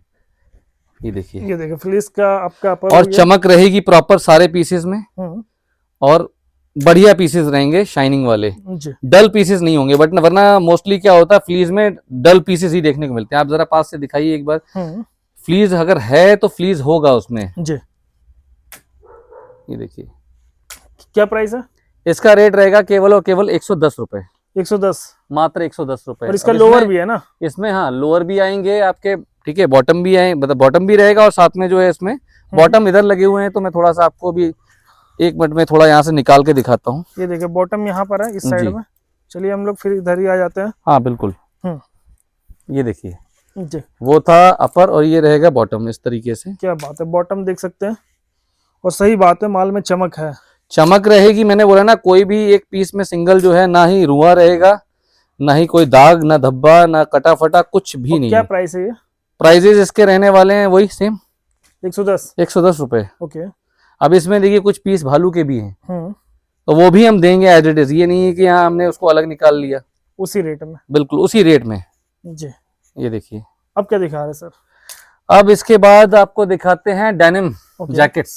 A: ये देखिए
B: फ्लीस का आपका अपर
A: और चमक रहेगी प्रॉपर सारे पीसेस में, और बढ़िया पीसेस रहेंगे शाइनिंग वाले, डल पीसेस नहीं होंगे। बट वरना मोस्टली क्या होता है, फ्लीज में डल पीसेस ही देखने को मिलते हैं। आप जरा पास से दिखाइए एक बार, फ्लीज अगर है तो फ्लीज होगा उसमें
B: जी।
A: ये देखिए,
B: क्या प्राइस है
A: इसका रेट रहेगा केवल और केवल 110 रुपए।
B: 110,
A: मात्र 110 रुपए।
B: और इसका लोअर भी है ना?
A: इसमें हाँ लोअर भी आएंगे आपके, ठीक है, बॉटम भी आए, मतलब बॉटम भी रहेगा, और साथ में जो है इसमें बॉटम इधर लगे हुए हैं, तो मैं थोड़ा सा आपको भी 1 मिनट में थोड़ा यहाँ से निकाल के दिखाता हूँ।
B: ये देखिए बॉटम यहाँ पर है इस साइड में। चलिए हम लोग फिर इधर ही आ जाते हैं।
A: हाँ बिल्कुल, ये देखिए
B: जी,
A: वो था अपर और ये रहेगा बॉटम, इस तरीके से।
B: क्या बात है, बॉटम देख सकते हैं, और सही बात है माल में चमक है,
A: चमक रहेगी। मैंने बोला ना, कोई भी एक पीस में सिंगल जो है, ना ही रुआ रहेगा, ना ही कोई दाग, ना धब्बा, ना कटा फटा, कुछ भी नहीं।
B: क्या प्राइस है ये?
A: प्राइजेस इसके रहने वाले हैं वही सेम
B: 110
A: रुपए।
B: ओके।
A: अब इसमें देखिए कुछ पीस भालू के भी हैं, तो वो भी हम देंगे एज इट इज। ये नहीं है कि हाँ हमने उसको अलग निकाल लिया,
B: उसी रेट में,
A: बिल्कुल उसी रेट में
B: जी।
A: ये देखिए,
B: अब क्या दिखा रहे हैं सर?
A: अब इसके बाद आपको दिखाते हैं डेनिम
B: Okay.
A: जैकेट्स,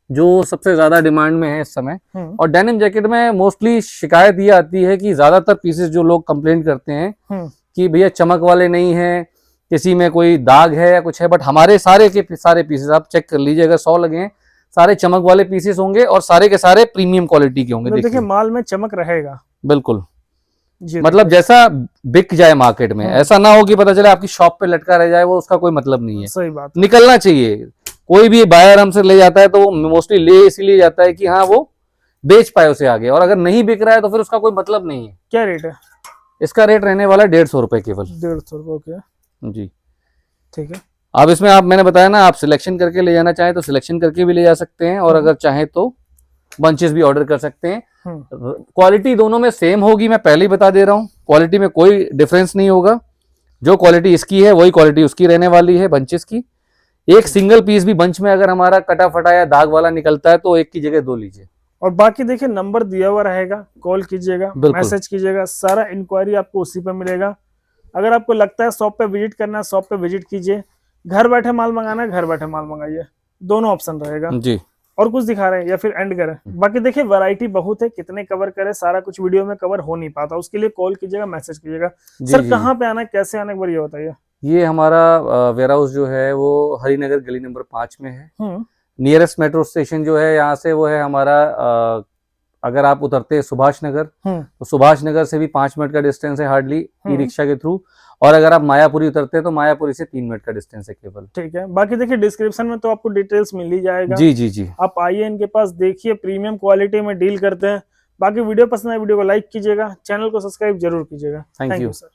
A: जो सबसे ज्यादा डिमांड में है इस समय। और डेनिम जैकेट में मोस्टली शिकायत ये आती है कि ज्यादातर पीसेस जो लोग कंप्लेंट करते हैं कि भैया चमक वाले नहीं है, किसी में कोई दाग है या कुछ है, बट हमारे सारे के सारे पीसेस आप चेक कर लीजिए, अगर 100 लगे हैं सारे चमक वाले पीसेस होंगे और सारे के सारे प्रीमियम क्वालिटी के होंगे।
B: देखिए माल में चमक रहेगा
A: बिल्कुल,
B: जी।
A: मतलब जैसा बिक जाए मार्केट में, ऐसा ना हो कि पता चले आपकी शॉप पे लटका रह जाए, वो उसका कोई मतलब नहीं है।
B: सही बात,
A: निकलना चाहिए। कोई भी बायर हमसे ले जाता है तो वो मोस्टली ले इसीलिए जाता है कि हाँ वो बेच पाए उसे आगे, और अगर नहीं बिक रहा है तो फिर उसका कोई मतलब नहीं है।
B: क्या रेट है
A: इसका रेट रहने वाला 150 रुपए केवल।
B: 150 रुपए
A: जी
B: ठीक है।
A: अब इसमें आप, मैंने बताया ना, आप सिलेक्शन करके ले जाना चाहें तो सिलेक्शन करके भी ले जा सकते हैं, और अगर चाहें तो बंचेस भी ऑर्डर कर सकते हैं। क्वालिटी दोनों में सेम होगी, मैं पहले ही बता दे रहा हूँ, क्वालिटी में कोई डिफरेंस नहीं होगा। जो क्वालिटी इसकी है वही क्वालिटी उसकी रहने वाली है बंचेस की। एक सिंगल पीस भी बंच में अगर हमारा कटा फटा या दाग वाला निकलता है तो एक की जगह 2 लीजिए।
B: और बाकी देखिए नंबर दिया हुआ रहेगा, कॉल कीजिएगा, मैसेज कीजिएगा, सारा इंक्वायरी आपको उसी पे मिलेगा। अगर आपको लगता है शॉप पे विजिट करना है, शॉप पे विजिट कीजिए। घर बैठे माल मंगाना है, घर बैठे माल मंगाइए, दोनों ऑप्शन रहेगा जी। और कुछ दिखा रहे हैं या फिर एंड करें? बाकी देखिए वैरायटी बहुत है, कितने कवर करें, सारा कुछ वीडियो में कवर हो नहीं पाता, उसके लिए कॉल कीजिएगा, मैसेज कीजिएगा। सर कहाँ पे आना है, कैसे आना है, एक बार ये बताइए।
A: ये हमारा वेयर हाउस जो है वो हरिनगर गली नंबर 5 में है। नियरेस्ट मेट्रो स्टेशन जो है यहाँ से वो है हमारा, अगर आप उतरते हैं सुभाष नगर तो सुभाष नगर से भी 5 मिनट का डिस्टेंस है हार्डली ई रिक्शा के थ्रू, और अगर आप मायापुरी उतरते हैं तो मायापुरी से 3 मिनट का डिस्टेंस है केवल।
B: ठीक है, बाकी देखिए डिस्क्रिप्शन में तो आपको डिटेल्स मिल ही जाएगा।
A: जी जी जी,
B: आप आइए इनके पास, देखिए प्रीमियम क्वालिटी में डील करते हैं। बाकी वीडियो पसंद है, वीडियो को लाइक कीजिएगा, चैनल को सब्सक्राइब जरूर कीजिएगा। Thank you sir.